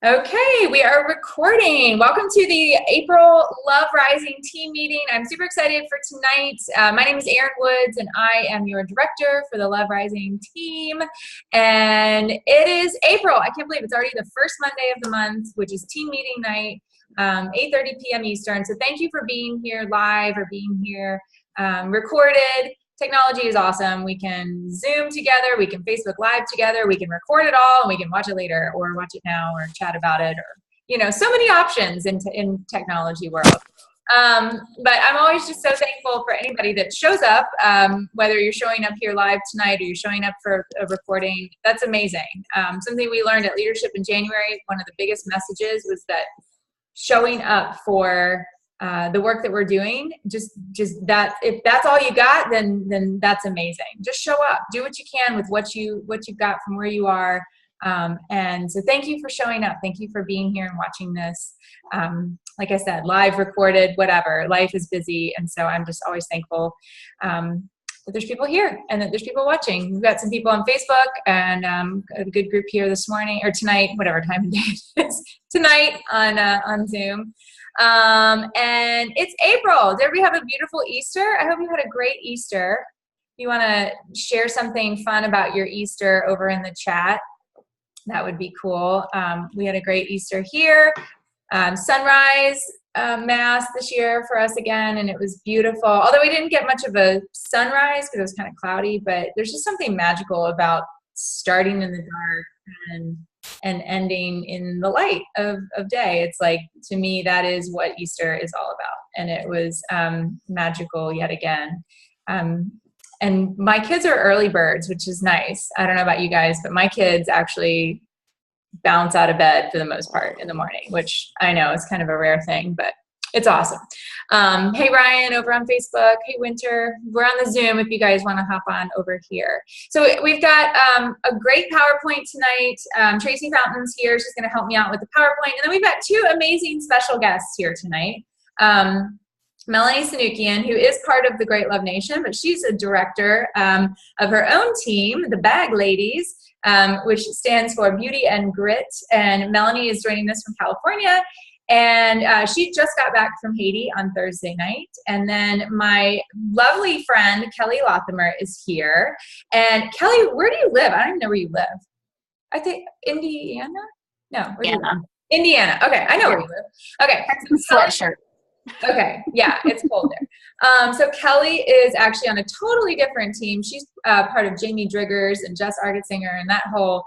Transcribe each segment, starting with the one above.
Okay, we are recording. Welcome to the April Love Rising team meeting. I'm super excited for tonight. My name is Erin Woods, and I am your director for the Love Rising team. And it is April. I can't believe it's already the first Monday of the month, which is team meeting night, 8:30 p.m. Eastern. So thank you for being here live or being here recorded. Technology is awesome. We can Zoom together, we can Facebook Live together, we can record it all, and we can watch it later or watch it now or chat about it, or, so many options in technology world. But I'm always just so thankful for anybody that shows up, whether you're showing up here live tonight or you're showing up for a recording. That's amazing. Something we learned at Leadership in January, one of the biggest messages was that showing up for the work that we're doing, just that, if that's all you got, then that's amazing. Just show up, do what you can with what you've got from where you are. And so thank you for showing up. Thank you for being here and watching this. Like I said, live, recorded, whatever. Life is busy. And so I'm just always thankful that there's people here and that there's people watching. We've got some people on Facebook and a good group here this morning or tonight, whatever time of day it is, tonight on Zoom. And it's April. Did everybody have a beautiful Easter? I hope you had a great Easter. If you want to share something fun about your Easter over in the chat, that would be cool. We had a great Easter here. Sunrise mass this year for us again, and it was beautiful. Although we didn't get much of a sunrise because it was kind of cloudy, but there's just something magical about starting in the dark and ending in the light of day. It's like, to me, that is what Easter is all about. And it was magical yet again. And my kids are early birds, which is nice. I don't know about you guys, but my kids actually bounce out of bed for the most part in the morning, which I know is kind of a rare thing, but it's awesome. Hey, Ryan over on Facebook. Hey, Winter. We're on the Zoom if you guys want to hop on over here. So we've got a great PowerPoint tonight. Tracy Fountain's here. She's going to help me out with the PowerPoint. And then we've got two amazing special guests here tonight. Melanie Sunukjian, who is part of the Great Love Nation, but she's a director of her own team, the Bag Ladies, which stands for Beauty and Grit. And Melanie is joining us from California. And she just got back from Haiti on Thursday night. And then my lovely friend, Kelley Lothamer, is here. And Kelley, where do you live? I don't even know where you live. I think Indiana? No. Where do you live? Indiana. Okay, I know where you live. Okay. Sweatshirt. Okay, yeah, it's cold there. So Kelley is actually on a totally different team. She's part of Jamie Driggers and Jess Argetsinger and that whole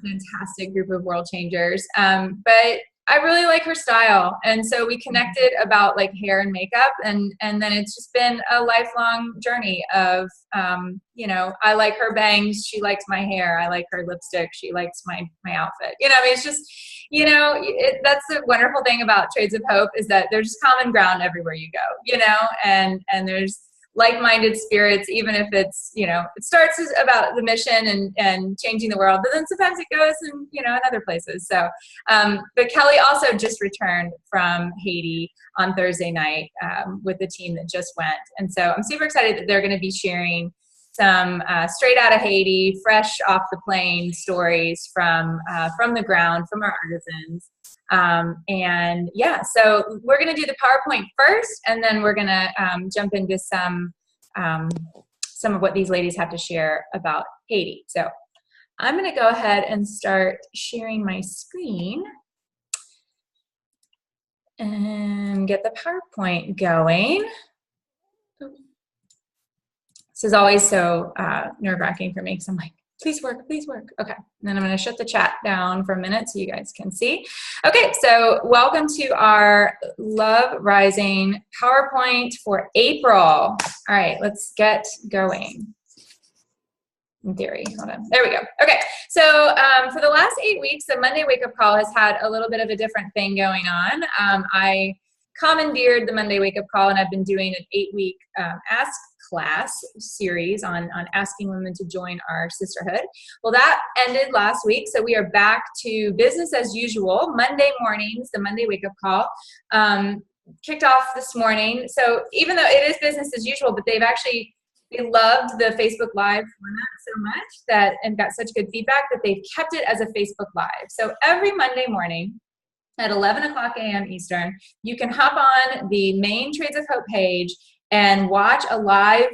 fantastic group of world changers. But I really like her style. And so we connected about like hair and makeup, and then it's just been a lifelong journey of, I like her bangs. She likes my hair. I like her lipstick. She likes my outfit. I mean, it's just, that's the wonderful thing about Trades of Hope is that there's common ground everywhere you go, and there's like-minded spirits, even if it's, it starts about the mission and changing the world, but then sometimes it goes in other places. So, but Kelley also just returned from Haiti on Thursday night with the team that just went. And so I'm super excited that they're going to be sharing some straight out of Haiti, fresh off the plane stories from the ground, from our artisans. And yeah, so we're going to do the PowerPoint first, and then we're going to jump into some of what these ladies have to share about Haiti. So I'm going to go ahead and start sharing my screen and get the PowerPoint going. This is always so nerve-wracking for me because I'm like, please work, please work. Okay, and then I'm going to shut the chat down for a minute so you guys can see. Okay, so welcome to our Love Rising PowerPoint for April. All right, let's get going. In theory, hold on. There we go. Okay, so for the last 8 weeks, the Monday Wake Up Call has had a little bit of a different thing going on. I commandeered the Monday Wake Up Call, and I've been doing an 8-week Ask class series on asking women to join our sisterhood. Well, that ended last week, so we are back to business as usual. Monday mornings, the Monday Wake Up Call kicked off this morning. So even though it is business as usual, but they've actually They loved the Facebook Live format so much that, and got such good feedback that they've kept it as a Facebook Live. So every Monday morning at 11 o'clock a.m. Eastern, you can hop on the main Trades of Hope page and watch a live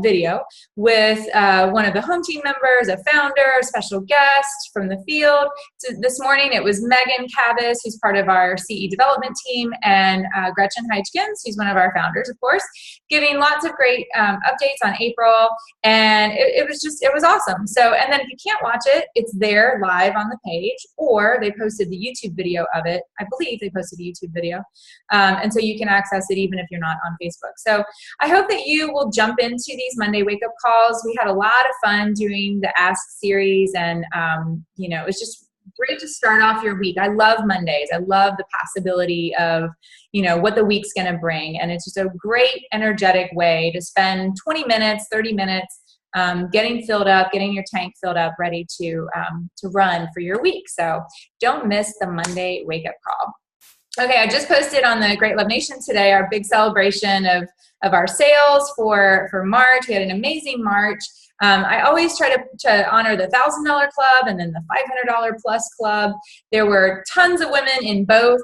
video with one of the home team members, a founder, a special guest from the field. So this morning it was Megan Cavis, who's part of our CE development team, and Gretchen Heichkins, who's one of our founders, of course, giving lots of great updates on April, and it was awesome. So, and then if you can't watch it, it's there live on the page, or they posted the YouTube video of it. I believe they posted a YouTube video, and so you can access it even if you're not on Facebook. So I hope that you will jump into these Monday wake-up calls. We had a lot of fun doing the Ask series, and you know, it's just great to start off your week. I love Mondays. I love the possibility of, you know, what the week's going to bring, and it's just a great energetic way to spend 20 minutes, 30 minutes getting filled up, getting your tank filled up, ready to run for your week. So don't miss the Monday wake-up call. Okay, I just posted on the Great Love Nation today our big celebration of our sales for March. We had an amazing March. I always try to honor the $1,000 club and then the $500 plus club. There were tons of women in both.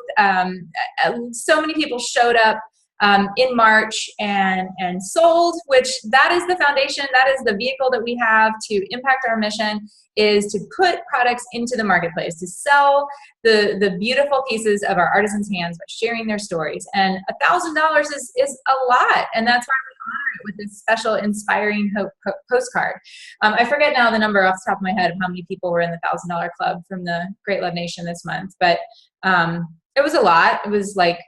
So many people showed up in March and sold, which that is the foundation, that is the vehicle that we have to impact our mission, is to put products into the marketplace, to sell the beautiful pieces of our artisans' hands by sharing their stories. And $1,000 is a lot, and that's why we honor it with this special Inspiring Hope postcard. I forget now the number off the top of my head of how many people were in the $1,000 club from the Great Love Nation this month, but it was a lot. It was like,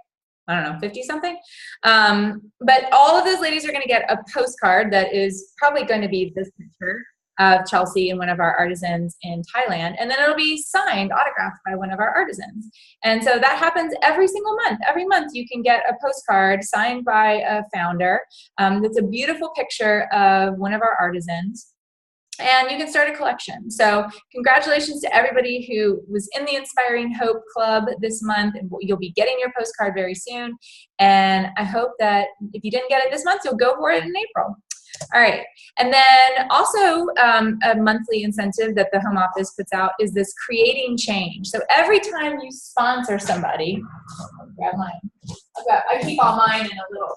I don't know, 50 something. But all of those ladies are going to get a postcard that is probably going to be this picture of Chelsea and one of our artisans in Thailand. And then it'll be signed, autographed by one of our artisans. And so that happens every single month. Every month you can get a postcard signed by a founder. That's a beautiful picture of one of our artisans. And you can start a collection. So congratulations to everybody who was in the Inspiring Hope Club this month. And you'll be getting your postcard very soon. And I hope that if you didn't get it this month, you'll go for it in April. All right. And then also a monthly incentive that the home office puts out is this Creating Change. So every time you sponsor somebody, I'll grab mine. I keep all mine in a little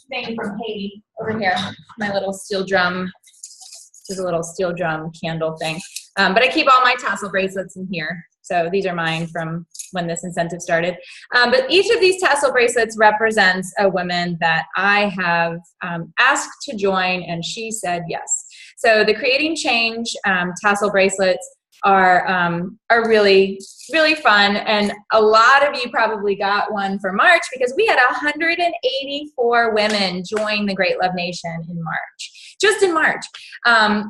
thing from Haiti over here, my little steel drum. This is a little steel drum candle thing. But I keep all my tassel bracelets in here. So these are mine from when this incentive started. But each of these tassel bracelets represents a woman that I have asked to join, and she said yes. So the Creating Change tassel bracelets are really, really fun. And a lot of you probably got one for March because we had 184 women join the Great Love Nation in March. Just in March.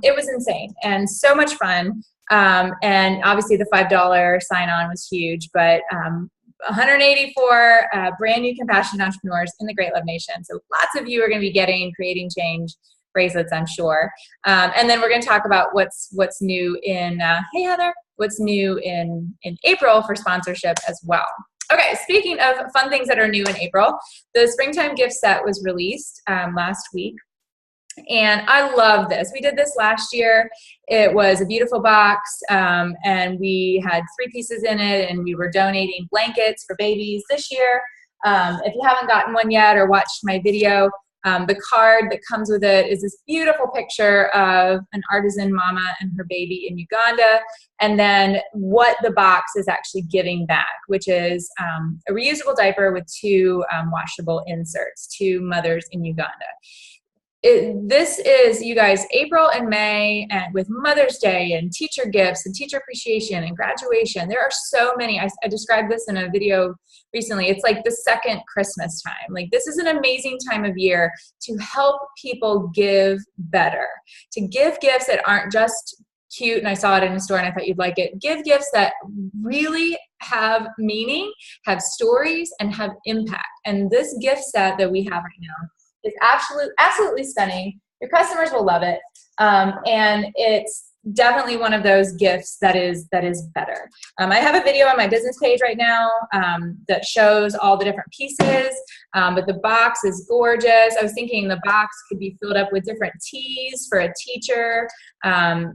It was insane and so much fun. And obviously the $5 sign-on was huge, but 184 brand new compassionate entrepreneurs in the Great Love Nation. So lots of you are going to be getting Creating Change bracelets, I'm sure. And then we're going to talk about what's new in, hey Heather, what's new in April for sponsorship as well. Okay, speaking of fun things that are new in April, the Springtime Gift Set was released last week. And I love this. We did this last year. It was a beautiful box, and we had 3 pieces in it, and we were donating blankets for babies this year. If you haven't gotten one yet or watched my video, the card that comes with it is this beautiful picture of an artisan mama and her baby in Uganda, and then what the box is actually giving back, which is a reusable diaper with 2 washable inserts to mothers in Uganda. This is, you guys, April and May, and with Mother's Day and teacher gifts and teacher appreciation and graduation. There are so many. I described this in a video recently. It's like the second Christmas time. Like, this is an amazing time of year to help people give better, to give gifts that aren't just cute and I saw it in a store and I thought you'd like it. Give gifts that really have meaning, have stories, and have impact. And this gift set that we have right now is absolutely stunning. Your customers will love it. And it's definitely one of those gifts that is better. I have a video on my business page right now that shows all the different pieces, but the box is gorgeous. I was thinking the box could be filled up with different teas for a teacher,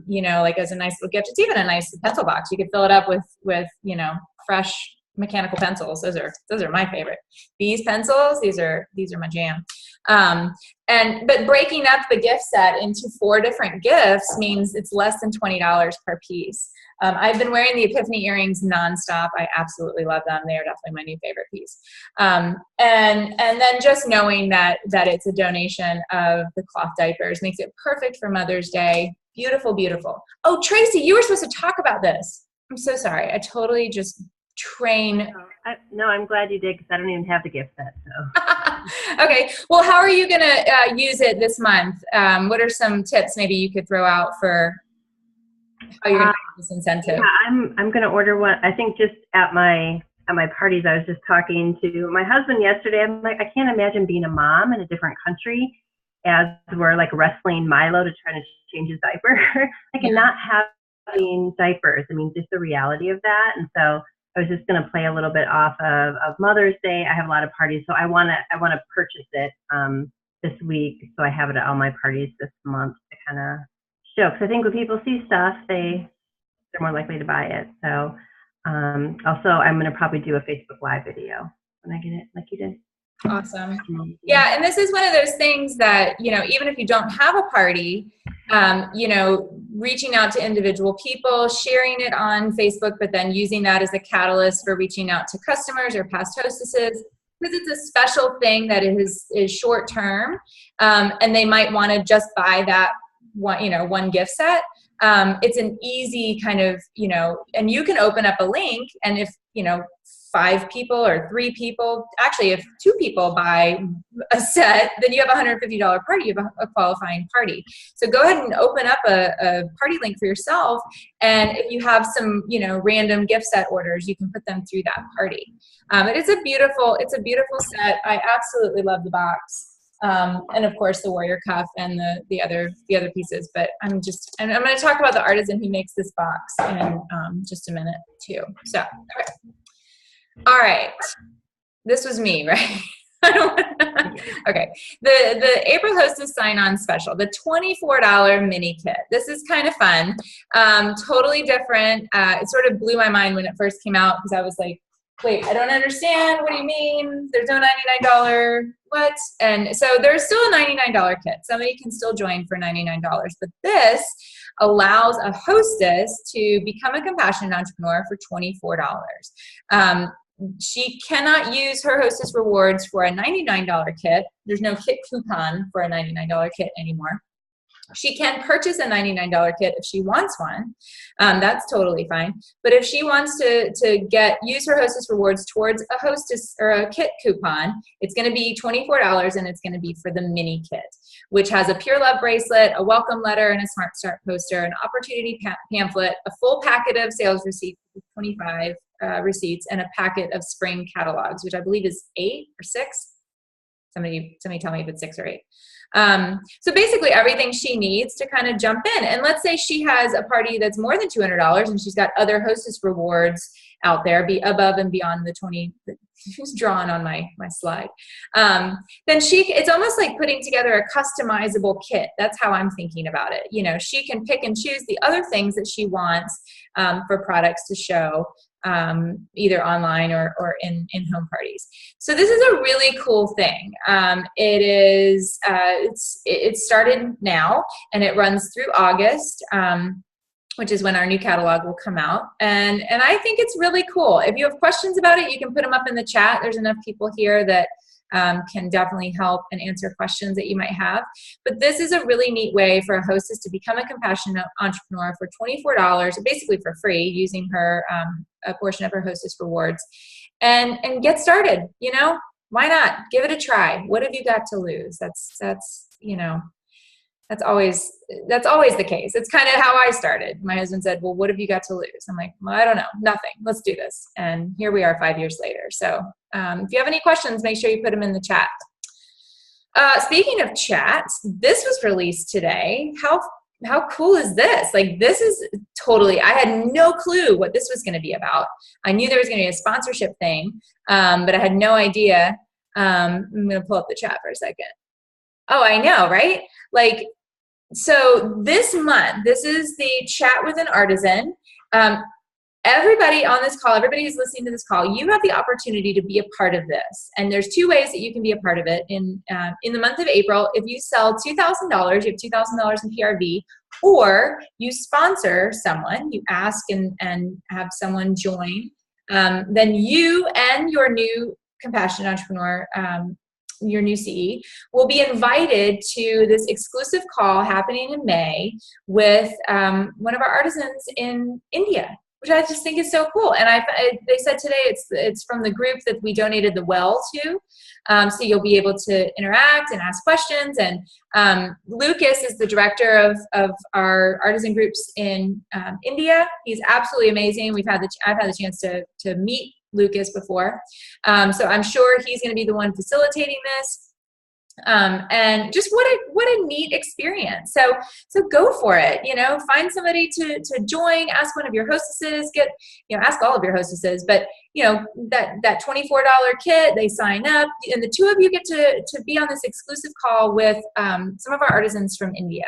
you know, like as a nice little gift. It's even a nice pencil box. You could fill it up with you know, fresh mechanical pencils. Those are my favorite. These pencils, these are my jam. But breaking up the gift set into 4 different gifts means it's less than $20 per piece. I've been wearing the Epiphany earrings nonstop. I absolutely love them. They are definitely my new favorite piece. And then just knowing that it's a donation of the cloth diapers makes it perfect for Mother's Day. Beautiful, beautiful. Oh, Tracy, you were supposed to talk about this. I'm so sorry. I totally just No, I'm glad you did, because I don't even have the gift set. So. Okay. Well, how are you going to use it this month? What are some tips maybe you could throw out for how you're going to use this incentive? Yeah, I'm going to order one. I think just at my parties, I was just talking to my husband yesterday. I'm like, I can't imagine being a mom in a different country as we're like wrestling Milo to try to change his diaper. Like, and not having diapers. I mean, just the reality of that. And so I was just going to play a little bit off of Mother's Day. I have a lot of parties, so I want to purchase it this week, so I have it at all my parties this month to kind of show. Because I think when people see stuff, they're more likely to buy it. So also, I'm going to probably do a Facebook Live video when I get it, like you did. Awesome. Yeah, and this is one of those things that, you know, even if you don't have a party, you know, reaching out to individual people, sharing it on Facebook, but then using that as a catalyst for reaching out to customers or past hostesses, because it's a special thing that is short term, and they might want to just buy that one gift set. It's an easy kind of, you know, and you can open up a link, and if, you know, 5 people or 3 people, actually if 2 people buy a set, then you have a $150 party, you have a qualifying party. So go ahead and open up a party link for yourself, and if you have some, you know, random gift set orders, you can put them through that party. It's a beautiful set. I absolutely love the box. And of course the warrior cuff and the other pieces, but I'm going to talk about the artisan who makes this box in just a minute too. So, okay. All right. This was me, right? Okay. The April Hostess sign-on special, the $24 mini kit. This is kind of fun. Totally different. It sort of blew my mind when it first came out, because I was like, wait, I don't understand. What do you mean? There's no $99. What? And so there's still a $99 kit. Somebody can still join for $99, but this allows a hostess to become a compassionate entrepreneur for $24. She cannot use her hostess rewards for a $99 kit. There's no kit coupon for a $99 kit anymore. She can purchase a $99 kit if she wants one. That's totally fine. But if she wants to use her hostess rewards towards a hostess or a kit coupon, it's going to be $24, and it's going to be for the mini kit, which has a Pure Love bracelet, a welcome letter, and a Smart Start poster, an opportunity pamphlet, a full packet of sales receipts, 25 receipts, and a packet of spring catalogs, which I believe is 8 or 6. Somebody tell me if it's 6 or 8. So basically everything she needs to kind of jump in. And let's say she has a party that's more than $200 and she's got other hostess rewards out there, be above and beyond the 20 that she's drawn on my slide. Then it's almost like putting together a customizable kit. That's how I'm thinking about it. You know, she can pick and choose the other things that she wants for products to show, either online or in home parties. So this is a really cool thing. It started now, and it runs through August, which is when our new catalog will come out. And I think it's really cool. If you have questions about it, you can put them up in the chat. There's enough people here that can definitely help and answer questions that you might have. But this is a really neat way for a hostess to become a compassionate entrepreneur for $24, basically for free, using her a portion of her hostess rewards, and get started. You know, why not? Give it a try. What have you got to lose? That's you know, that's always the case. It's kind of how I started. My husband said, well, what have you got to lose? I'm like, well, I don't know, nothing. Let's do this. And here we are 5 years later. So if you have any questions, make sure you put them in the chat. Speaking of chats, this was released today. How how cool is this? Like, this is totally, I had no clue what this was going to be about. I knew there was going to be a sponsorship thing, but I had no idea. I'm going to pull up the chat for a second. Oh, I know, right? Like, so this month, this is the Chat with an Artisan. Everybody on this call, everybody who's listening to this call, you have the opportunity to be a part of this. And there's two ways that you can be a part of it. In the month of April, if you sell $2,000, you have $2,000 in PRV, or you sponsor someone, you ask and have someone join, then you and your new compassionate entrepreneur, your new CE, will be invited to this exclusive call happening in May with one of our artisans in India, which I just think is so cool. And they said today it's from the group that we donated the well to. So you'll be able to interact and ask questions. And Lucas is the director of our artisan groups in India. He's absolutely amazing. I've had the chance to meet Lucas before. So I'm sure he's going to be the one facilitating this. And just what a neat experience. So go for it, find somebody to join, ask one of your hostesses, ask all of your hostesses, but that $24 kit, they sign up, and the two of you get to be on this exclusive call with some of our artisans from India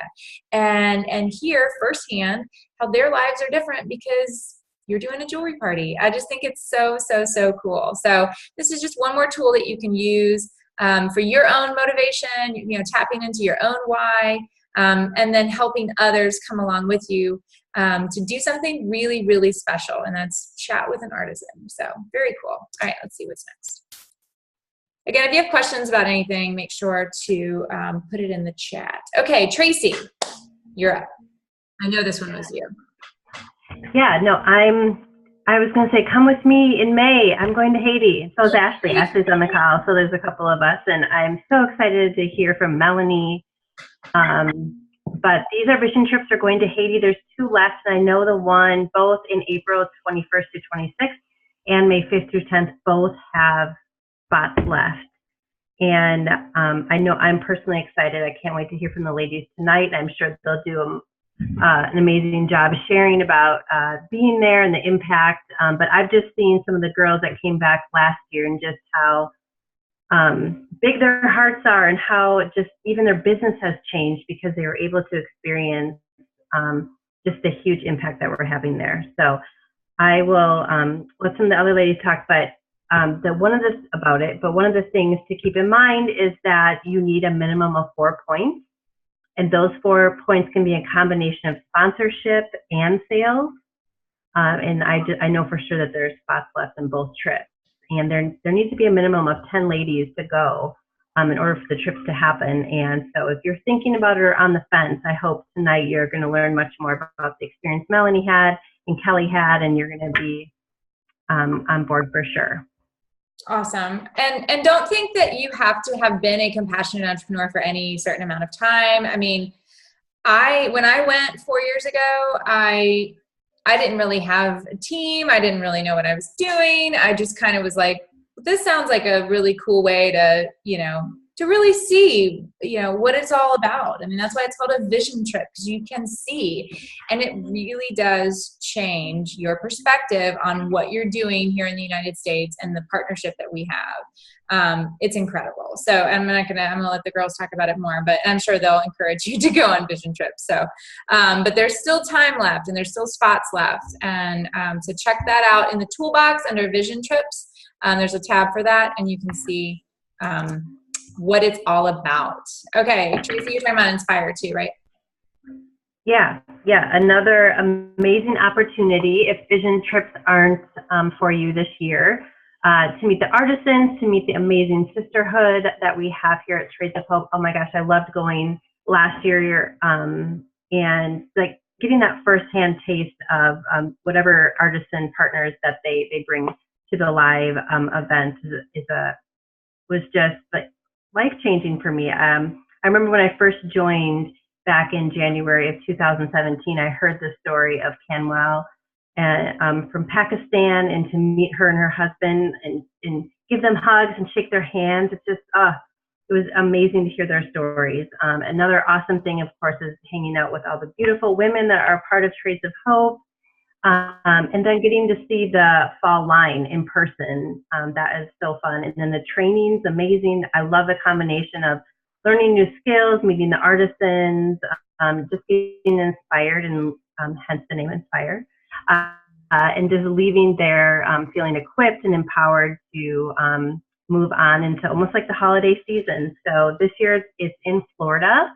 and hear firsthand how their lives are different because you're doing a jewelry party. I just think it's so, so, so cool. So this is just one more tool that you can use for your own motivation, tapping into your own why, and then helping others come along with you to do something really, really special. And that's Chat with an Artisan. So very cool. All right, let's see what's next. Again, if you have questions about anything, make sure to put it in the chat. Okay, Tracy, you're up. I know this one was you. Yeah, no, I was going to say, come with me in May. I'm going to Haiti. So is Ashley. Ashley's on the call. So there's a couple of us, and I'm so excited to hear from Melanie. But these are vision trips are going to Haiti. There's two left, and I know the one both in April 21st to 26th and May 5th through 10th both have spots left. And I know I'm personally excited. I can't wait to hear from the ladies tonight. I'm sure they'll do an amazing job sharing about being there and the impact. But I've just seen some of the girls that came back last year and just how big their hearts are and how just even their business has changed because they were able to experience just the huge impact that we're having there. So I will let some of the other ladies talk, but one of the things to keep in mind is that you need a minimum of 4 points. And those 4 points can be a combination of sponsorship and sales. And I know for sure that there's spots left in both trips. And there needs to be a minimum of 10 ladies to go in order for the trips to happen. And so if you're thinking about it or on the fence, I hope tonight you're going to learn much more about the experience Melanie had and Kelley had, and you're going to be on board for sure. Awesome. And don't think that you have to have been a compassionate entrepreneur for any certain amount of time. I mean, when I went 4 years ago, I didn't really have a team. I didn't really know what I was doing. I just kind of was like, this sounds like a really cool way to, to really see, what it's all about. I mean, that's why it's called a vision trip, because you can see, and it really does change your perspective on what you're doing here in the United States and the partnership that we have. It's incredible. So I'm gonna let the girls talk about it more, but I'm sure they'll encourage you to go on vision trips. So, but there's still time left and there's still spots left. And so check that out in the toolbox under vision trips. There's a tab for that, and you can see what it's all about. Okay, Tracy, you're talking about Inspire too, right? Yeah, another amazing opportunity if vision trips aren't for you this year, to meet the artisans, to meet the amazing sisterhood that we have here at Trades of Hope. Oh my gosh, I loved going last year, and like getting that firsthand taste of whatever artisan partners that they bring to the live event was just like life-changing for me. I remember when I first joined back in January of 2017, I heard the story of Kanwal from Pakistan, and to meet her and her husband and give them hugs and shake their hands. It's just, it was amazing to hear their stories. Another awesome thing, of course, is hanging out with all the beautiful women that are part of Trades of Hope. And then getting to see the fall line in person, that is so fun. And then the training's amazing. I love the combination of learning new skills, meeting the artisans, just getting inspired, and hence the name Inspire. And just leaving there feeling equipped and empowered to move on into almost like the holiday season. So this year it's in Florida,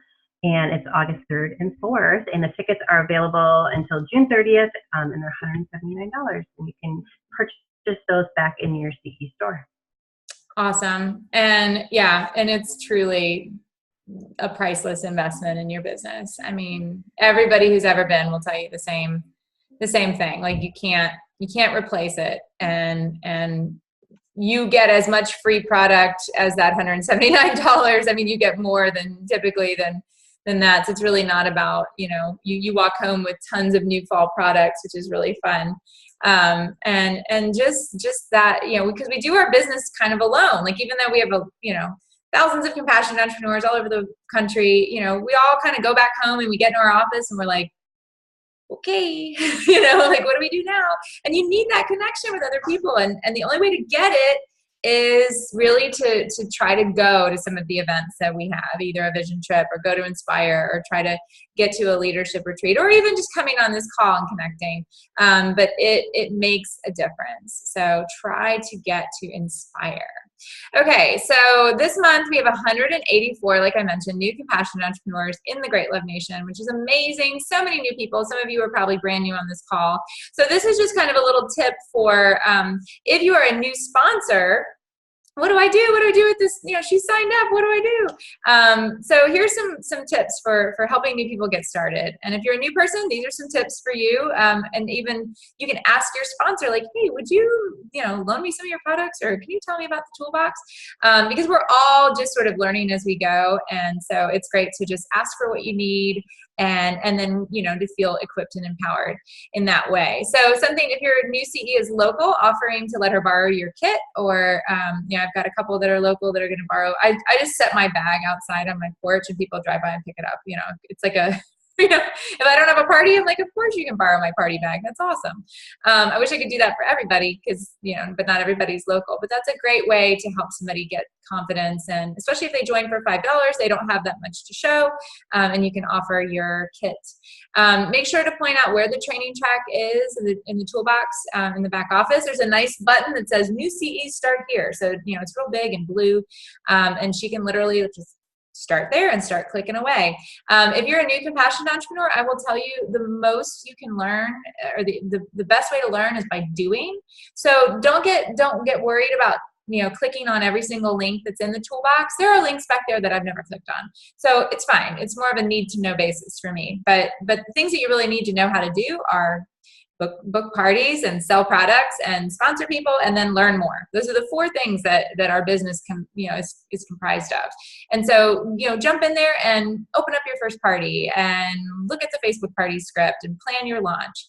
and it's August 3rd and 4th, and the tickets are available until June 30th, and they're $179, and you can purchase those back in your CE store. Awesome. And yeah, and it's truly a priceless investment in your business. I mean, everybody who's ever been will tell you the same thing. Like you can't replace it. And you get as much free product as that $179. I mean, you get more than typically than that. So it's really not about, you walk home with tons of new fall products, which is really fun. And just that, because we do our business kind of alone. Like even though we have thousands of compassionate entrepreneurs all over the country, we all kind of go back home and we get into our office and we're like, okay, like what do we do now? And you need that connection with other people. And the only way to get it is really to try to go to some of the events that we have, either a vision trip or go to Inspire or try to get to a leadership retreat or even just coming on this call and connecting. But it makes a difference. So try to get to Inspire. Okay, so this month we have 184, like I mentioned, new compassionate entrepreneurs in the Great Love Nation, which is amazing. So many new people. Some of you are probably brand new on this call. So this is just kind of a little tip for if you are a new sponsor. What do I do? What do I do with this? She signed up. What do I do? So here's some tips for helping new people get started. And if you're a new person, these are some tips for you. And even you can ask your sponsor, like, hey, would you, loan me some of your products, or can you tell me about the toolbox? Because we're all just sort of learning as we go. And so it's great to just ask for what you need and then, to feel equipped and empowered in that way. So something, if your new CE is local, offering to let her borrow your kit, or, I've got a couple that are local that are going to borrow. I just set my bag outside on my porch and people drive by and pick it up. It's like if I don't have a party, I'm like, of course you can borrow my party bag. That's awesome. I wish I could do that for everybody because, but not everybody's local. But that's a great way to help somebody get confidence. And especially if they join for $5, they don't have that much to show. And you can offer your kit. Make sure to point out where the training track is in the toolbox in the back office. There's a nice button that says new CEs start here. So, it's real big and blue. And she can literally just start there and start clicking away. If you're a new compassionate entrepreneur, I will tell you the most you can learn, or the best way to learn is by doing. So don't get worried about clicking on every single link that's in the toolbox. There are links back there that I've never clicked on. So it's fine. It's more of a need to know basis for me. But the things that you really need to know how to do are book parties and sell products and sponsor people and then learn more. Those are the 4 things that our business is comprised of. And so, jump in there and open up your first party and look at the Facebook party script and plan your launch.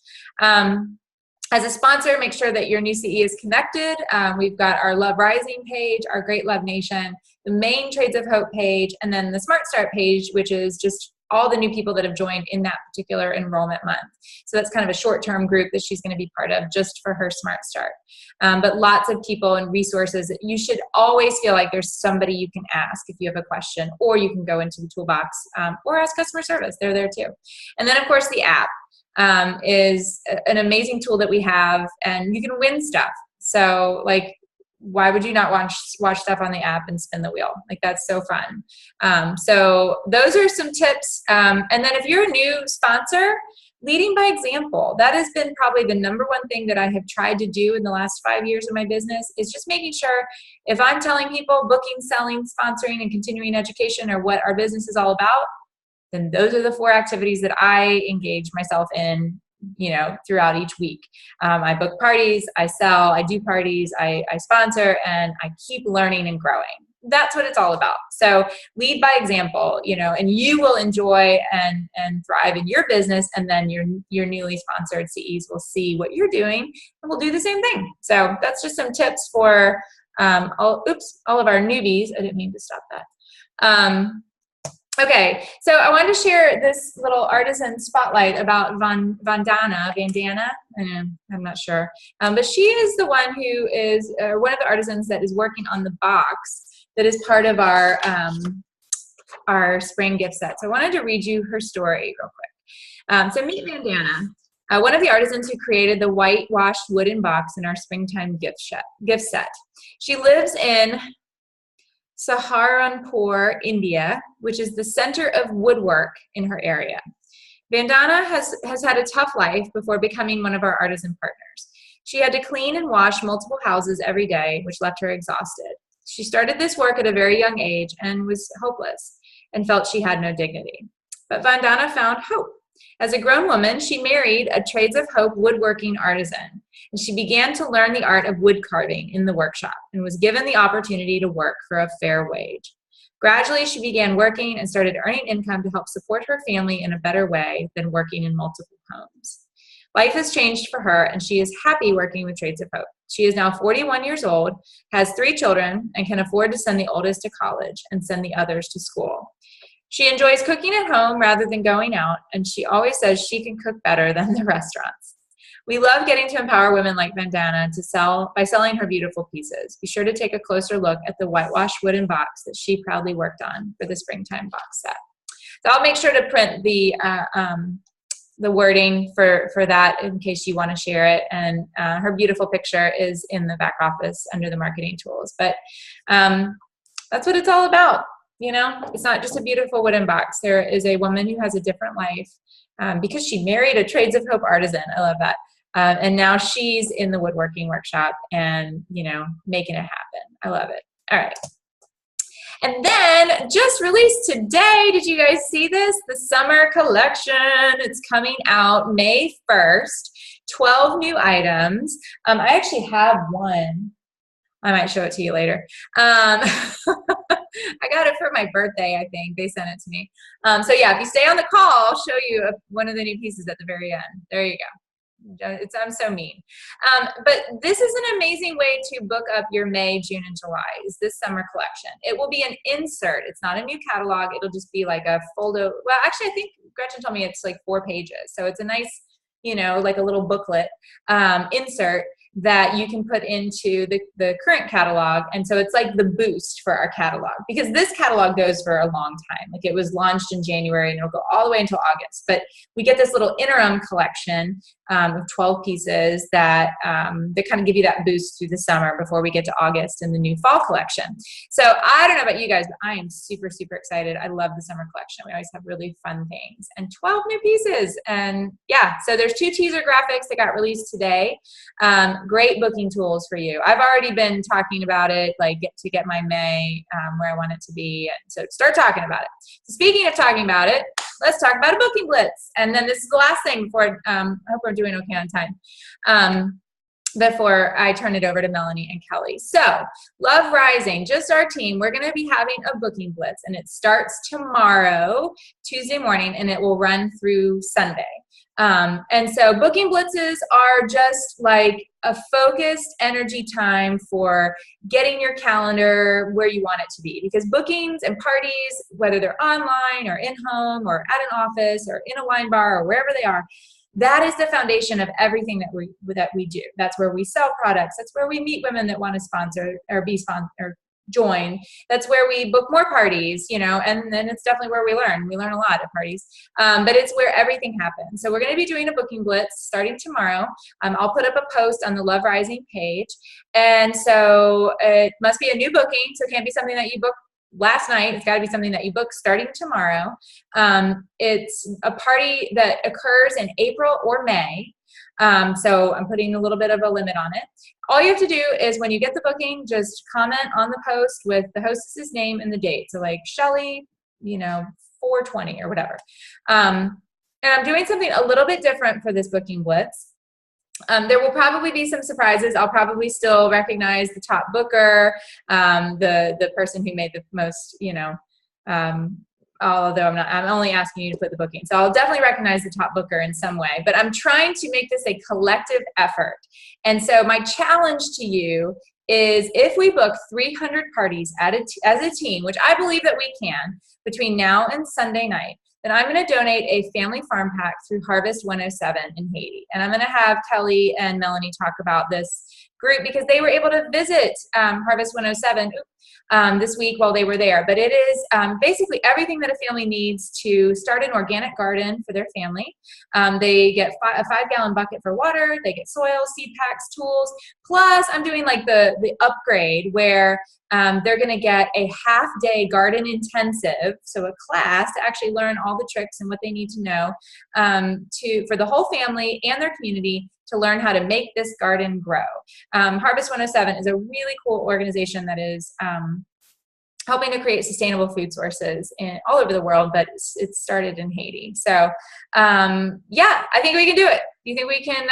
As a sponsor, make sure that your new CE is connected. We've got our Love Rising page, our Great Love Nation, the main Trades of Hope page, and then the Smart Start page, which is just all the new people that have joined in that particular enrollment month. So that's kind of a short-term group that she's going to be part of just for her Smart Start. But lots of people and resources. You should always feel like there's somebody you can ask if you have a question, or you can go into the toolbox or ask customer service. They're there too. And then, of course, the app is an amazing tool that we have, and you can win stuff. So, like, why would you not watch stuff on the app and spin the wheel? Like, that's so fun. So those are some tips. And then if you're a new sponsor, leading by example. That has been probably the number one thing that I have tried to do in the last 5 years of my business, is just making sure if I'm telling people booking, selling, sponsoring, and continuing education are what our business is all about, then those are the 4 activities that I engage myself in, throughout each week. I book parties, I sell, I do parties, I sponsor, and I keep learning and growing. That's what it's all about. So lead by example, and you will enjoy and thrive in your business. And then your newly sponsored CEs will see what you're doing and will do the same thing. So that's just some tips for all of our newbies. I didn't mean to stop that. Okay, so I wanted to share this little artisan spotlight about Vandana. I'm not sure. But she is the one who is one of the artisans that is working on the box that is part of our spring gift set. So I wanted to read you her story real quick. So meet Vandana, one of the artisans who created the whitewashed wooden box in our springtime gift set. She lives in Saharanpur, India, which is the center of woodwork in her area. Vandana has had a tough life before becoming one of our artisan partners. She had to clean and wash multiple houses every day, which left her exhausted. She started this work at a very young age and was hopeless and felt she had no dignity. But Vandana found hope. As a grown woman, she married a Trades of Hope woodworking artisan, and she began to learn the art of wood carving in the workshop and was given the opportunity to work for a fair wage. Gradually, she began working and started earning income to help support her family in a better way than working in multiple homes. Life has changed for her, and she is happy working with Trades of Hope. She is now 41 years old, has 3 children, and can afford to send the oldest to college and send the others to school. She enjoys cooking at home rather than going out, and she always says she can cook better than the restaurants. We love getting to empower women like Vandana by selling her beautiful pieces. Be sure to take a closer look at the whitewashed wooden box that she proudly worked on for the springtime box set. So I'll make sure to print the wording for that in case you want to share it. And her beautiful picture is in the back office under the marketing tools. But that's what it's all about. You know, it's not just a beautiful wooden box. There is a woman who has a different life because she married a Trades of Hope artisan. I love that. And now she's in the woodworking workshop and, you know, making it happen. I love it. All right. And then just released today, did you guys see this? The summer collection. It's coming out May 1st. 12 new items. I actually have one. I might show it to you later. I got it for my birthday, I think. They sent it to me. So yeah, if you stay on the call, I'll show you one of the new pieces at the very end. There you go. I'm so mean. But this is an amazing way to book up your May, June, and July, is this summer collection. It will be an insert. It's not a new catalog. It'll just be like a folder. Well, actually, I think Gretchen told me it's like 4 pages. So it's a nice, you know, like a little booklet insert that you can put into the current catalog. And so it's like the boost for our catalog, because this catalog goes for a long time. Like it was launched in January and it'll go all the way until August. But we get this little interim collection of 12 pieces that kind of give you that boost through the summer before we get to August and the new fall collection. So I don't know about you guys, but I am super, super excited. I love the summer collection. We always have really fun things and 12 new pieces. And yeah, so there's 2 teaser graphics that got released today. Great booking tools for you. I've already been talking about it, like to get my May where I want it to be. So start talking about it. So speaking of talking about it, let's talk about a booking blitz. And then this is the last thing before, I hope we're doing okay on time, before I turn it over to Melanie and Kelley. So Love Rising, just our team, we're going to be having a booking blitz, and it starts tomorrow, Tuesday morning, and it will run through Sunday. And so booking blitzes are just like a focused energy time for getting your calendar where you want it to be, because bookings and parties, whether they're online or in home or at an office or in a wine bar or wherever they are, that is the foundation of everything that we do. That's where we sell products. That's where we meet women that want to sponsor or be sponsored or join. That's where we book more parties, you know, and then it's definitely where we learn. We learn a lot at parties, but it's where everything happens. So we're going to be doing a booking blitz starting tomorrow. I'll put up a post on the Love Rising page. And so it must be a new booking. So it can't be something that you booked last night. It's got to be something that you book starting tomorrow. It's a party that occurs in April or May. So I'm putting a little bit of a limit on it. All you have to do is when you get the booking, just comment on the post with the hostess's name and the date. So like Shelley, you know, 420 or whatever. And I'm doing something a little bit different for this booking blitz. There will probably be some surprises. I'll probably still recognize the top booker, the person who made the most, you know, although I'm only asking you to put the booking. So I'll definitely recognize the top booker in some way, but I'm trying to make this a collective effort. And so my challenge to you is if we book 300 parties as a team, which I believe that we can, between now and Sunday night, then I'm going to donate a family farm pack through Harvest 107 in Haiti. And I'm going to have Kelley and Melanie talk about this group because they were able to visit Harvest 107 this week while they were there. But it is basically everything that a family needs to start an organic garden for their family. They get a 5-gallon bucket for water. They get soil, seed packs, tools. Plus, I'm doing like the upgrade where they're going to get a half-day garden intensive, so a class to actually learn all the tricks and what they need to know for the whole family and their community to learn how to make this garden grow. Harvest 107 is a really cool organization that is helping to create sustainable food sources all over the world, but it started in Haiti. So yeah, I think we can do it. Do you think we can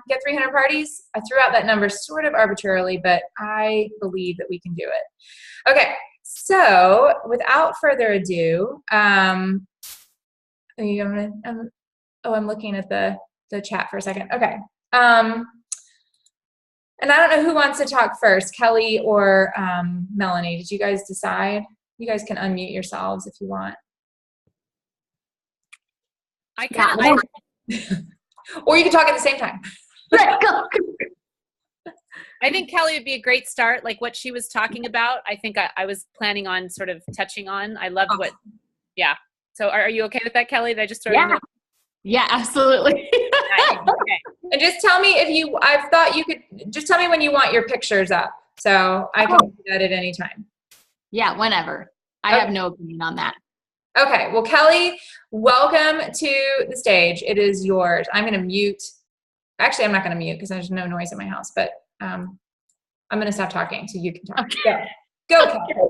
get 300 parties? I threw out that number sort of arbitrarily, but I believe that we can do it. Okay, so without further ado, I'm looking at the chat for a second. Okay. And I don't know who wants to talk first, Kelley or Melanie. Did you guys decide? You guys can unmute yourselves if you want. Or you can talk at the same time. Go. I think Kelley would be a great start, like what she was talking about. I think I was planning on sort of touching on. I loved yeah. So are you okay with that, Kelley? Did I just throw you in there? Yeah, absolutely. Okay. And just tell me just tell me when you want your pictures up. So I can do that at any time. Yeah, whenever. I have no opinion on that. Okay. Well, Kelley, welcome to the stage. It is yours. I'm going to mute. Actually, I'm not going to mute because there's no noise in my house, but I'm going to stop talking so you can talk. Okay. Go, Kelley.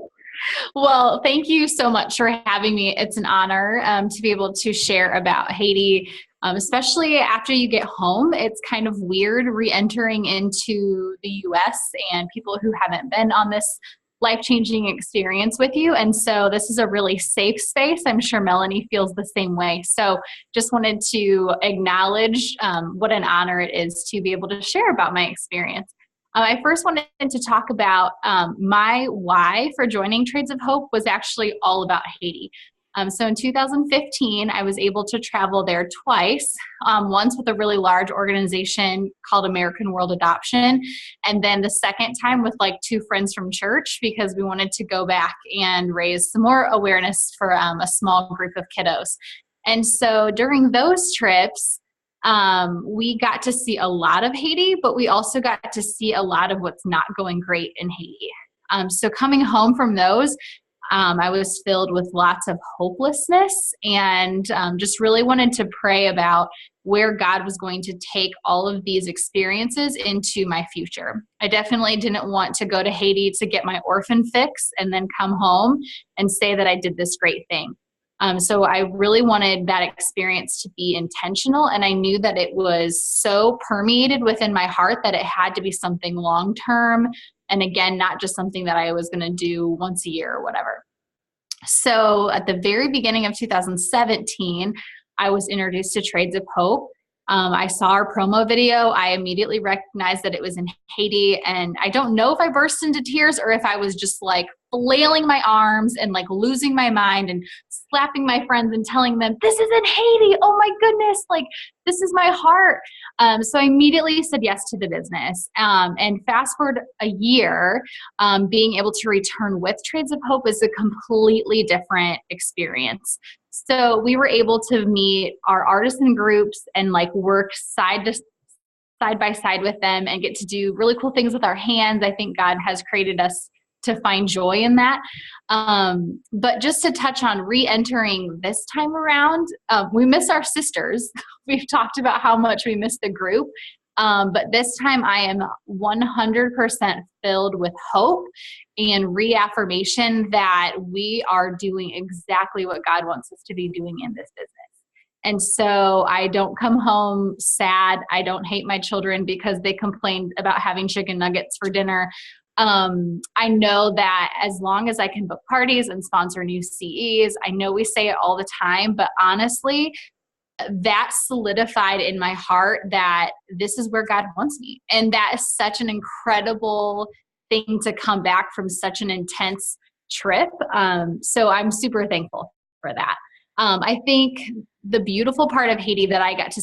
Well, thank you so much for having me. It's an honor to be able to share about Haiti, especially after you get home. It's kind of weird re-entering into the U.S. and people who haven't been on this life-changing experience with you. And so this is a really safe space. I'm sure Melanie feels the same way. So just wanted to acknowledge what an honor it is to be able to share about my experience. I first wanted to talk about my why for joining Trades of Hope was actually all about Haiti. So in 2015, I was able to travel there twice, once with a really large organization called American World Adoption, and then the second time with like 2 friends from church because we wanted to go back and raise some more awareness for a small group of kiddos. And so during those trips, we got to see a lot of Haiti, but we also got to see a lot of what's not going great in Haiti. So coming home from those, I was filled with lots of hopelessness and just really wanted to pray about where God was going to take all of these experiences into my future. I definitely didn't want to go to Haiti to get my orphan fix and then come home and say that I did this great thing. So I really wanted that experience to be intentional, and I knew that it was so permeated within my heart that it had to be something long-term, and again, not just something that I was going to do once a year or whatever. So at the very beginning of 2017, I was introduced to Trades of Hope. I saw our promo video. I immediately recognized that it was in Haiti, and I don't know if I burst into tears or if I was just like flailing my arms and like losing my mind and slapping my friends and telling them, this is in Haiti. Oh my goodness. Like, this is my heart. So I immediately said yes to the business. And fast forward a year, being able to return with Trades of Hope is a completely different experience. So we were able to meet our artisan groups and like work side by side with them and get to do really cool things with our hands. I think God has created us to find joy in that. But just to touch on re-entering this time around, we miss our sisters. We've talked about how much we miss the group. But this time I am 100% filled with hope and reaffirmation that we are doing exactly what God wants us to be doing in this business. And so I don't come home sad. I don't hate my children because they complained about having chicken nuggets for dinner. I know that as long as I can book parties and sponsor new CEs, I know we say it all the time, but honestly, that solidified in my heart that this is where God wants me. And that is such an incredible thing to come back from such an intense trip. So I'm super thankful for that. I think the beautiful part of Haiti that I got to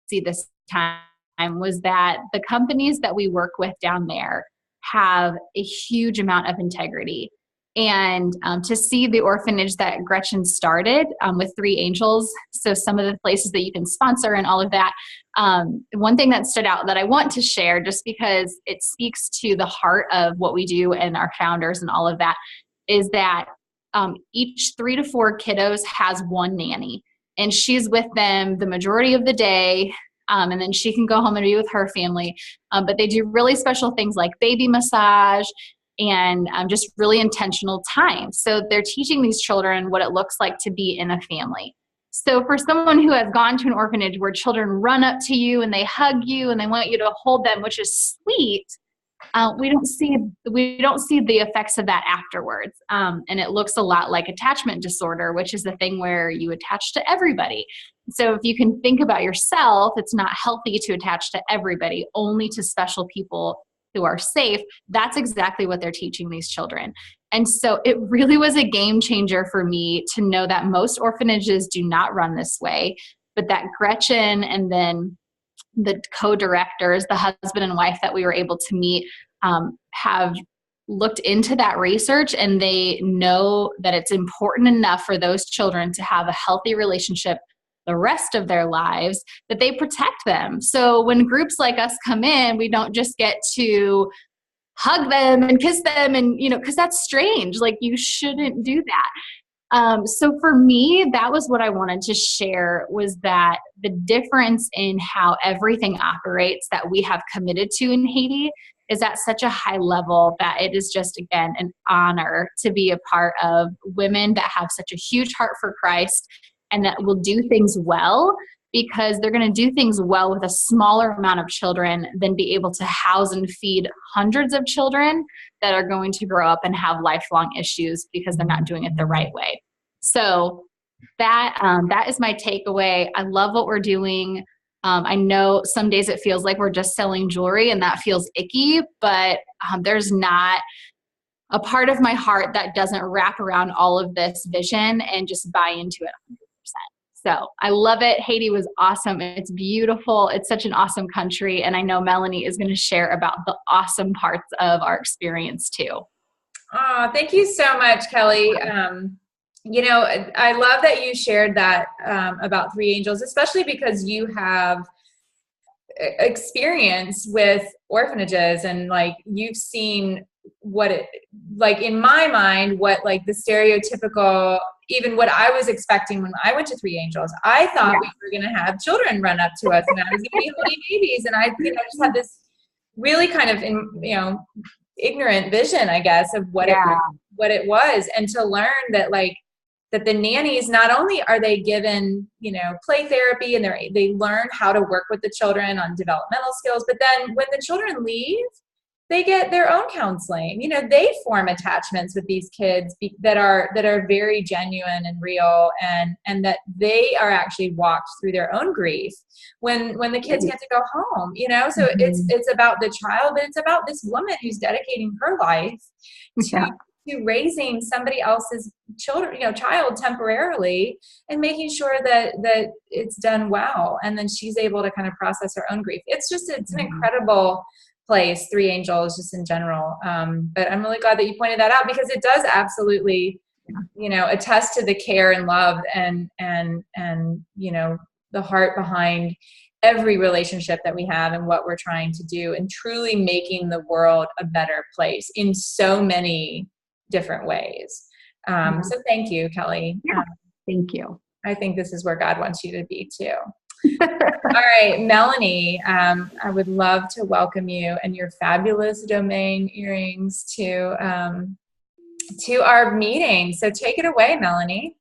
see this time was that the companies that we work with down there have a huge amount of integrity. And to see the orphanage that Gretchen started with 3 Angels, so some of the places that you can sponsor and all of that, one thing that stood out that I want to share, just because it speaks to the heart of what we do and our founders and all of that, is that each 3 to 4 kiddos has one nanny, and she's with them the majority of the day. And then she can go home and be with her family. But they do really special things like baby massage and just really intentional time. So they're teaching these children what it looks like to be in a family. So for someone who has gone to an orphanage where children run up to you and they hug you and they want you to hold them, which is sweet, we don't see the effects of that afterwards. And it looks a lot like attachment disorder, which is the thing where you attach to everybody. So if you can think about yourself, it's not healthy to attach to everybody, only to special people who are safe. That's exactly what they're teaching these children. And so it really was a game changer for me to know that most orphanages do not run this way, but that Gretchen and then the co-directors, the husband and wife that we were able to meet, have looked into that research, and they know that it's important enough for those children to have a healthy relationship the rest of their lives, that they protect them. So when groups like us come in, we don't just get to hug them and kiss them and, because that's strange. Like, you shouldn't do that. So for me, that was what I wanted to share, was that the difference in how everything operates that we have committed to in Haiti is at such a high level that it is just, again, an honor to be a part of women that have such a huge heart for Christ and that will do things well, because they're going to do things well with a smaller amount of children than be able to house and feed hundreds of children that are going to grow up and have lifelong issues because they're not doing it the right way. So that is my takeaway. I love what we're doing. I know some days it feels like we're just selling jewelry, and that feels icky, but there's not a part of my heart that doesn't wrap around all of this vision and just buy into it 100%. So I love it. Haiti was awesome. It's beautiful. It's such an awesome country. And I know Melanie is going to share about the awesome parts of our experience too. Oh, thank you so much, Kelley. I love that you shared that about 3 Angels, especially because you have experience with orphanages, and like, you've seen what it, like, in my mind, what like the stereotypical, even what I was expecting when I went to 3 Angels. I thought we were going to have children run up to us and I was going to be holding babies. And I just had this really kind of, ignorant vision, I guess, of what it was. And to learn that, like, that the nannies, not only are they given, play therapy, and they learn how to work with the children on developmental skills, but then when the children leave, they get their own counseling. They form attachments with these kids that are very genuine and real, and that they are actually walked through their own grief when the kids get to go home. So it's about the child, but it's about this woman who's dedicating her life to raising somebody else's child temporarily, and making sure that it's done well, and then she's able to kind of process her own grief. It's an incredible place, 3 Angels, just in general. But I'm really glad that you pointed that out, because it does absolutely, attest to the care and love and the heart behind every relationship that we have and what we're trying to do, and truly making the world a better place in so many different ways. So thank you, Kelley. Thank you. I think this is where God wants you to be too. All right, Melanie, I would love to welcome you and your fabulous domain earrings to our meeting. So take it away, Melanie.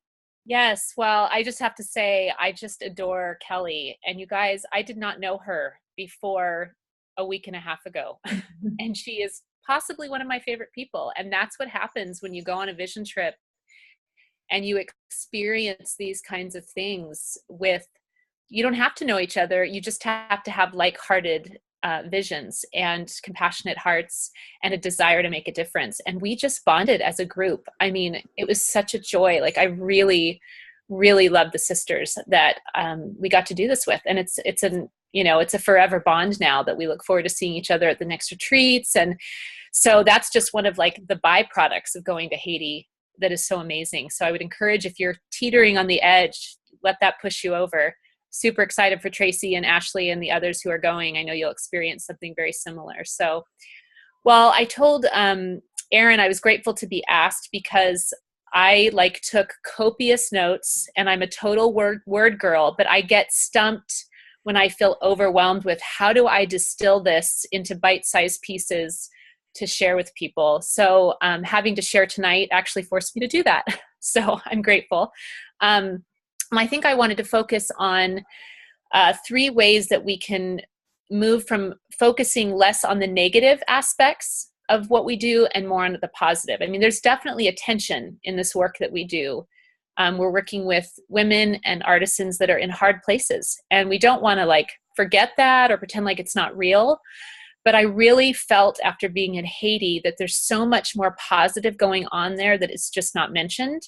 Yes. Well, I just have to say, I just adore Kelley. And you guys, I did not know her before a week and a half ago. And she is possibly one of my favorite people. And that's what happens when you go on a vision trip and you experience these kinds of things with, you don't have to know each other. You just have to have like-hearted visions and compassionate hearts and a desire to make a difference. And we just bonded as a group. I mean, it was such a joy. Like I really, really love the sisters that we got to do this with. And it's a forever bond now that we look forward to seeing each other at the next retreats. And so that's just one of like the byproducts of going to Haiti that is so amazing. So I would encourage, if you're teetering on the edge, let that push you over. Super excited for Tracy and Ashley and the others who are going. I know you'll experience something very similar. So, well, I told Erin I was grateful to be asked because I took copious notes, and I'm a total word girl, but I get stumped when I feel overwhelmed with how do I distill this into bite-sized pieces to share with people. So having to share tonight actually forced me to do that. So I'm grateful. I think I wanted to focus on 3 ways that we can move from focusing less on the negative aspects of what we do and more on the positive. I mean, there's definitely a tension in this work that we do. We're working with women and artisans that are in hard places, and we don't want to forget that or pretend like it's not real. But I really felt after being in Haiti that there's so much more positive going on there that it's just not mentioned.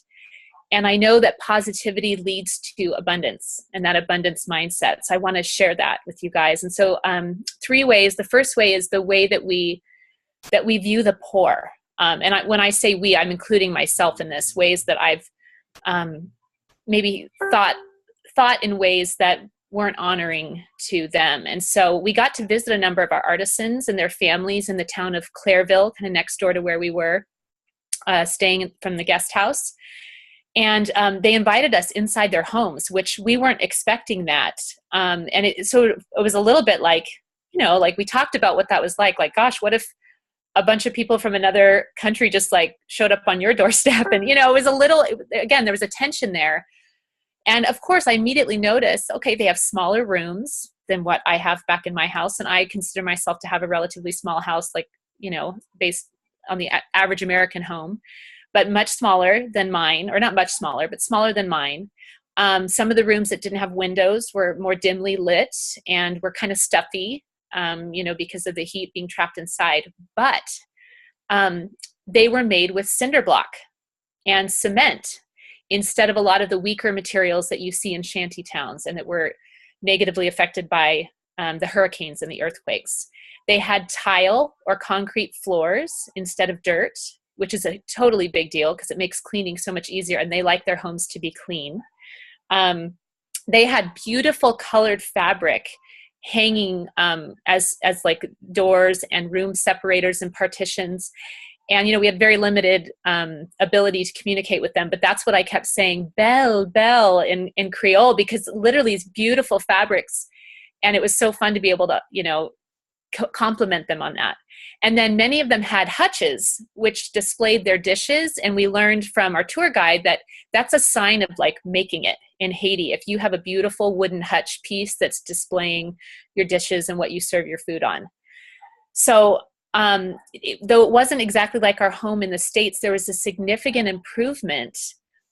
And I know that positivity leads to abundance and that abundance mindset. So I want to share that with you guys. And so 3 ways. The first way is the way that we view the poor. When I say we, I'm including myself in this, ways that I've maybe thought in ways that weren't honoring to them. And so we got to visit a number of our artisans and their families in the town of Clairville, kind of next door to where we were staying from the guest house. And they invited us inside their homes, which we weren't expecting that. So it was a little bit we talked about what that was like gosh, what if a bunch of people from another country just showed up on your doorstep? And, it was again, there was a tension there. And of course I immediately noticed, okay, they have smaller rooms than what I have back in my house. And I consider myself to have a relatively small house, based on the average American home, but much smaller than mine, or not much smaller, but smaller than mine. Some of the rooms that didn't have windows were more dimly lit and were kind of stuffy, because of the heat being trapped inside. But they were made with cinder block and cement instead of a lot of the weaker materials that you see in shanty towns and that were negatively affected by the hurricanes and the earthquakes. They had tile or concrete floors instead of dirt, which is a totally big deal because it makes cleaning so much easier, and they like their homes to be clean. They had beautiful colored fabric hanging as doors and room separators and partitions. And, we had very limited ability to communicate with them, but that's what I kept saying, Belle, Belle in Creole, because literally these beautiful fabrics. And it was so fun to be able to, compliment them on that. And then many of them had hutches, which displayed their dishes. And we learned from our tour guide that that's a sign of though in Haiti. If you have a beautiful wooden hutch piece that's displaying your dishes and what you serve your food on. So though it wasn't exactly like our home in the States, there was a significant improvement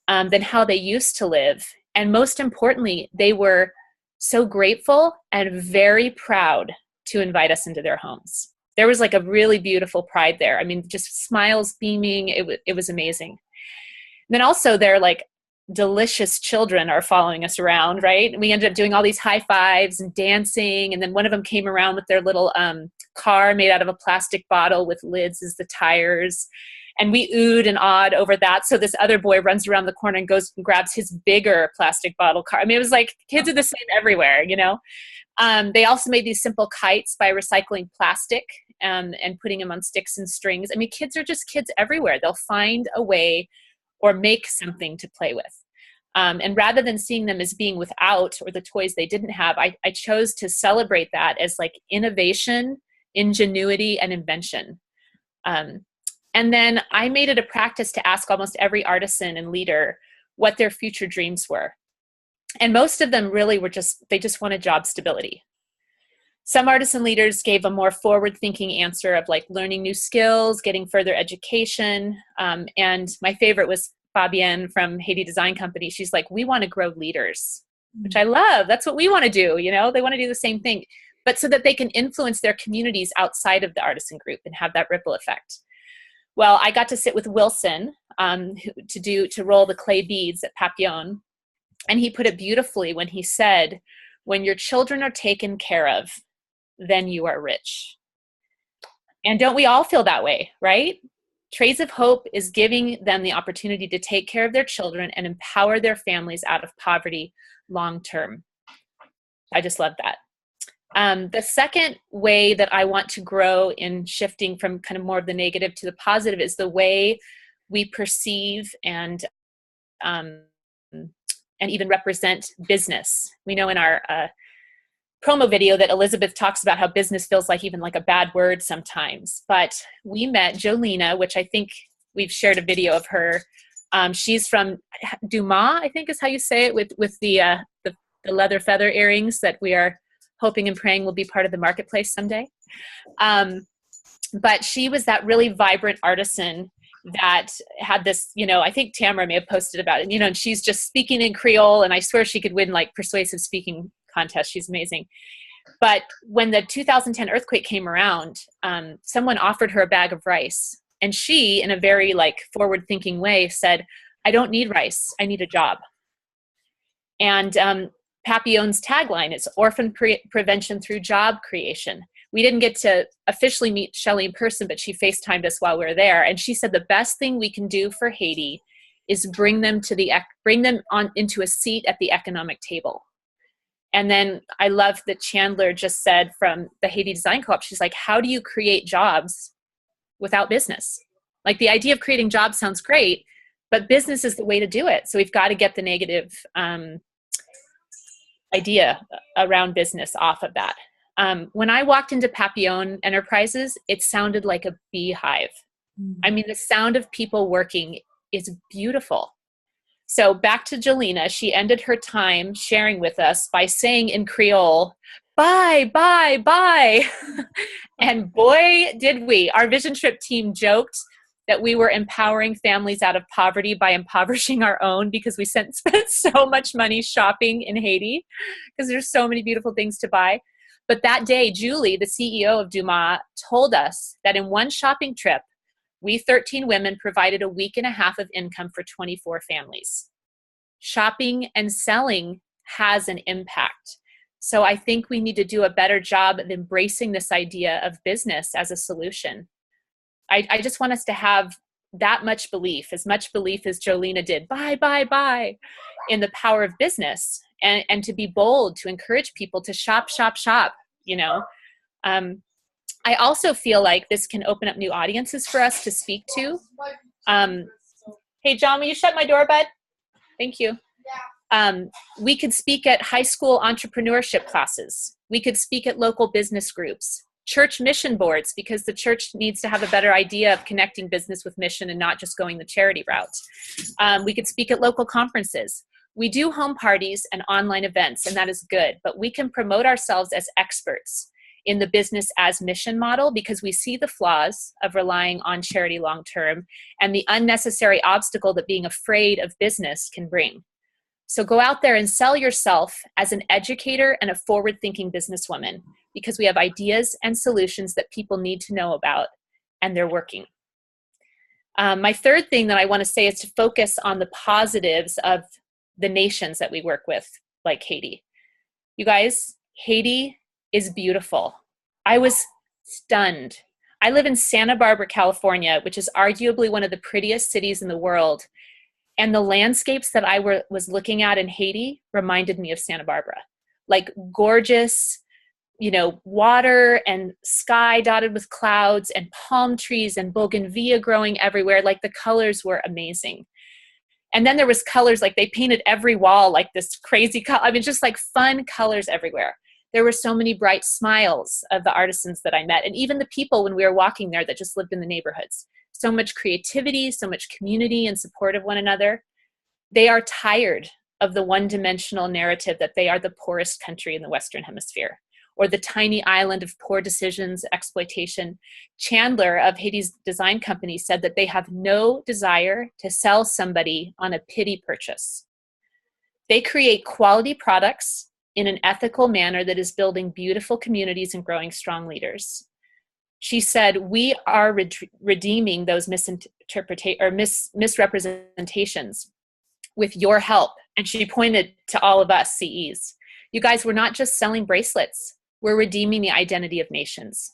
than how they used to live. And most importantly, they were so grateful and very proud to invite us into their homes. There was a really beautiful pride there. I mean, just smiles beaming. It was amazing. And then also their delicious children are following us around, right? And we ended up doing all these high fives and dancing. And then one of them came around with their little car made out of a plastic bottle with lids as the tires. And we oohed and awed over that. So this other boy runs around the corner and goes and grabs his bigger plastic bottle car. I mean, it was kids are the same everywhere, They also made these simple kites by recycling plastic and putting them on sticks and strings. I mean, kids are just kids everywhere. They'll find a way or make something to play with. And rather than seeing them as being without or the toys they didn't have, I chose to celebrate that as innovation, ingenuity, and invention. And then I made it a practice to ask almost every artisan and leader what their future dreams were. And most of them really were they just wanted job stability. Some artisan leaders gave a more forward-thinking answer of learning new skills, getting further education. And my favorite was Fabienne from Haiti Design Company. She's we want to grow leaders, which I love. That's what we want to do. They want to do the same thing. but so that they can influence their communities outside of the artisan group and have that ripple effect. Well, I got to sit with Wilson to roll the clay beads at Papillon, and he put it beautifully when he said, when your children are taken care of, then you are rich. And don't we all feel that way, right? Trays of Hope is giving them the opportunity to take care of their children and empower their families out of poverty long term. I just love that. The second way that I want to grow in shifting from kind of more of the negative to the positive is the way we perceive and even represent business. We know in our promo video that Elizabeth talks about how business feels like even like a bad word sometimes. But we met Jolena, which I think we've shared a video of her. She's from Dumas, I think is how you say it, with the leather feather earrings that we are hoping and praying will be part of the marketplace someday. But she was that really vibrant artisan that had this, I think Tamara may have posted about it, and she's just speaking in Creole, and I swear she could win like persuasive speaking contest. She's amazing. But when the 2010 earthquake came around, someone offered her a bag of rice, and she, in a very like forward-thinking way, said, "I don't need rice. I need a job." And Papillon's tagline is orphan prevention through job creation. We didn't get to officially meet Shelley in person, but she FaceTimed us while we were there. And she said the best thing we can do for Haiti is bring them on into a seat at the economic table. And then I love that Chandler just said from the Haiti Design Co-op, she's like, how do you create jobs without business? Like the idea of creating jobs sounds great, but business is the way to do it. So we've got to get the negative idea around business off of that. When I walked into Papillon Enterprises, it sounded like a beehive. I mean, the sound of people working is beautiful. So back to Jolena, she ended her time sharing with us by saying in Creole, "Bye, bye, bye." And boy, did we. Our Vision Trip team joked that we were empowering families out of poverty by impoverishing our own, because we spent so much money shopping in Haiti because there's so many beautiful things to buy. But that day, Julie, the CEO of Dumas, told us that in one shopping trip, we 13 women provided a week and a half of income for 24 families. Shopping and selling has an impact. So I think we need to do a better job of embracing this idea of business as a solution. I just want us to have that much belief as Jolena did, bye, bye, bye, in the power of business, and to be bold, to encourage people to shop, shop, shop, I also feel like this can open up new audiences for us to speak to. Hey, John, will you shut my door, bud? Thank you. We could speak at high school entrepreneurship classes. We could speak at local business groups, church mission boards, because the church needs to have a better idea of connecting business with mission and not just going the charity route. We could speak at local conferences. We do home parties and online events, and that is good, but we can promote ourselves as experts in the business as mission model, because we see the flaws of relying on charity long term and the unnecessary obstacle that being afraid of business can bring. So go out there and sell yourself as an educator and a forward-thinking businesswoman, because we have ideas and solutions that people need to know about, and they're working. My third thing that I want to say is to focus on the positives of the nations that we work with, like Haiti. You guys, Haiti is beautiful. I was stunned. I live in Santa Barbara, California, which is arguably one of the prettiest cities in the world. And the landscapes that I was looking at in Haiti reminded me of Santa Barbara. Like gorgeous, water and sky dotted with clouds and palm trees and bougainvillea growing everywhere. Like the colors were amazing. And then there was colors, like they painted every wall like this crazy color. I mean, just like fun colors everywhere. There were so many bright smiles of the artisans that I met, and even the people when we were walking there that just lived in the neighborhoods. So much creativity, so much community and support of one another. They are tired of the one-dimensional narrative that they are the poorest country in the Western Hemisphere, or the tiny island of poor decisions, exploitation. Chandler of Haiti's design company said that they have no desire to sell somebody on a pity purchase. They create quality products in an ethical manner that is building beautiful communities and growing strong leaders. She said, we are redeeming those misrepresentations with your help. And she pointed to all of us CEs. You guys, we're not just selling bracelets. We're redeeming the identity of nations.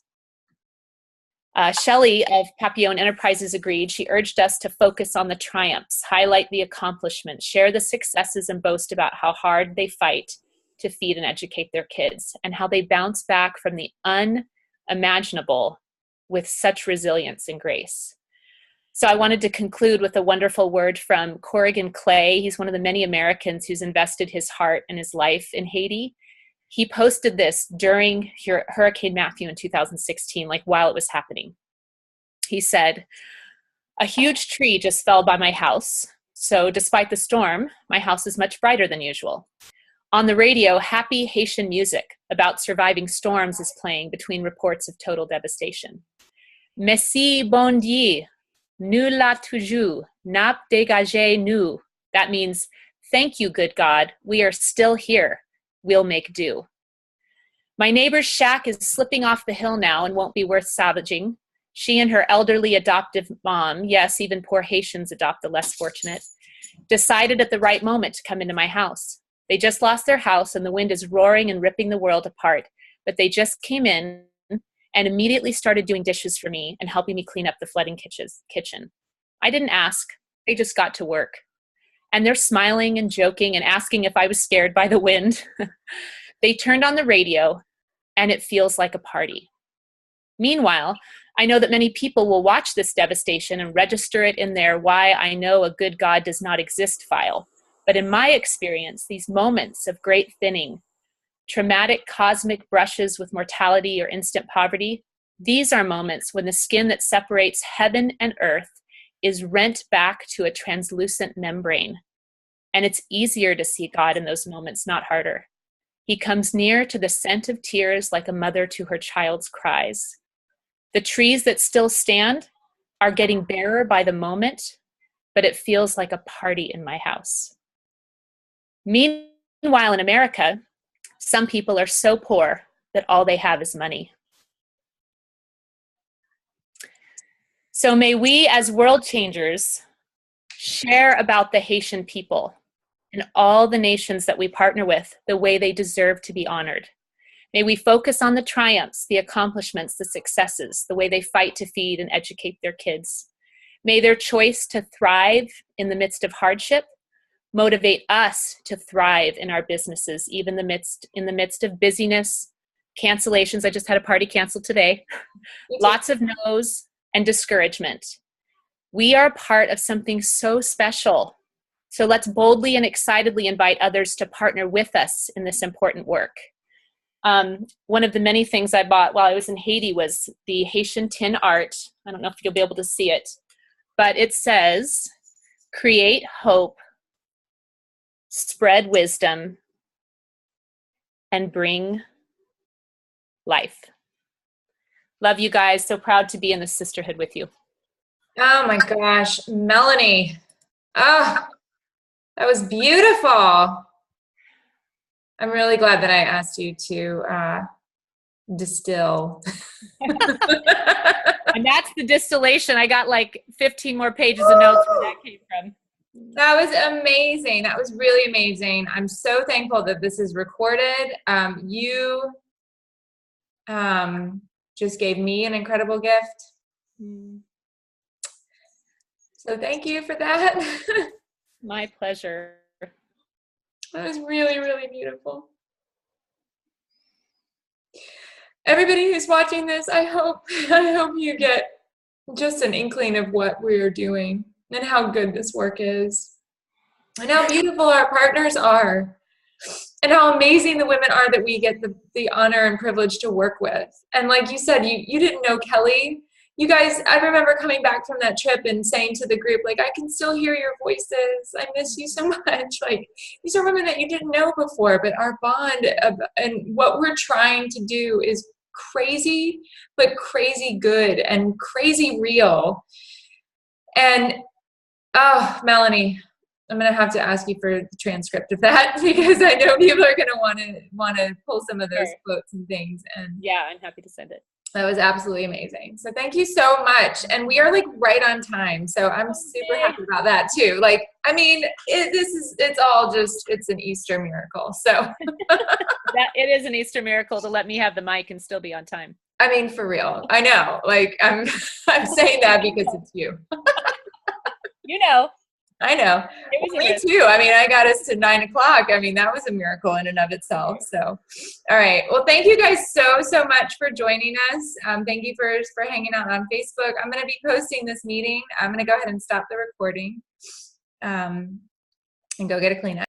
Shelley of Papillon Enterprises agreed. She urged us to focus on the triumphs, highlight the accomplishments, share the successes, and boast about how hard they fight to feed and educate their kids, and how they bounce back from the unimaginable with such resilience and grace. So I wanted to conclude with a wonderful word from Corrigan Clay. He's one of the many Americans who's invested his heart and his life in Haiti. He posted this during Hurricane Matthew in 2016, like while it was happening. He said, a huge tree just fell by my house. So despite the storm, my house is much brighter than usual. On the radio, happy Haitian music about surviving storms is playing between reports of total devastation. Merci bon Dieu, nous l'a toujours, n'a dégagé nous. That means, thank you, good God, we are still here. We'll make do. My neighbor's shack is slipping off the hill now and won't be worth salvaging. She and her elderly adoptive mom, yes, even poor Haitians adopt the less fortunate, decided at the right moment to come into my house. They just lost their house and the wind is roaring and ripping the world apart, but they just came in and immediately started doing dishes for me and helping me clean up the flooding kitchen. I didn't ask, they just got to work. And they're smiling and joking and asking if I was scared by the wind. They turned on the radio, and it feels like a party. Meanwhile, I know that many people will watch this devastation and register it in their "Why I Know a Good God Does Not Exist" file. But in my experience, these moments of great thinning, traumatic cosmic brushes with mortality or instant poverty, these are moments when the skin that separates heaven and earth is rent back to a translucent membrane. And it's easier to see God in those moments, not harder. He comes near to the scent of tears like a mother to her child's cries. The trees that still stand are getting barer by the moment, but it feels like a party in my house. Meanwhile, in America, some people are so poor that all they have is money. So may we, as world changers, share about the Haitian people and all the nations that we partner with the way they deserve to be honored. May we focus on the triumphs, the accomplishments, the successes, the way they fight to feed and educate their kids. May their choice to thrive in the midst of hardship motivate us to thrive in our businesses, even in the midst of busyness, cancellations. I just had a party canceled today. Lots of no's and discouragement. We are part of something so special. So let's boldly and excitedly invite others to partner with us in this important work. One of the many things I bought while I was in Haiti was the Haitian tin art. I don't know if you'll be able to see it, but it says, create hope, spread wisdom, and bring life. Love you guys. So proud to be in this sisterhood with you. Oh my gosh, Melanie. Oh, that was beautiful. I'm really glad that I asked you to distill. And that's the distillation. I got like 15 more pages of notes where that came from. That was amazing. That was really amazing. I'm so thankful that this is recorded. You just gave me an incredible gift. So thank you for that. My pleasure. That was really, really beautiful. Everybody who's watching this, I hope you get just an inkling of what we're doing and how good this work is and how beautiful our partners are and how amazing the women are that we get the honor and privilege to work with. And like you said, you didn't know Kelley. You guys, I remember coming back from that trip and saying to the group, like, I can still hear your voices. I miss you so much. Like, these are women that you didn't know before, but our bond and what we're trying to do is crazy, but crazy good and crazy real. And, oh, Melanie, I'm gonna have to ask you for the transcript of that because I know people are gonna want to pull some of those quotes and things. And yeah, I'm happy to send it. that was absolutely amazing. So thank you so much. And we are like right on time. So I'm super happy about that too. Like, I mean, it's an Easter miracle. So it is an Easter miracle to let me have the mic and still be on time. I mean, for real. I know. Like I'm saying that because it's you. You know. I know. Me too. I mean, I got us to 9 o'clock. I mean, that was a miracle in and of itself. So, all right. Well, thank you guys so much for joining us. Thank you for hanging out on Facebook. I'm going to be posting this meeting. I'm going to go ahead and stop the recording and go get a Kleenex.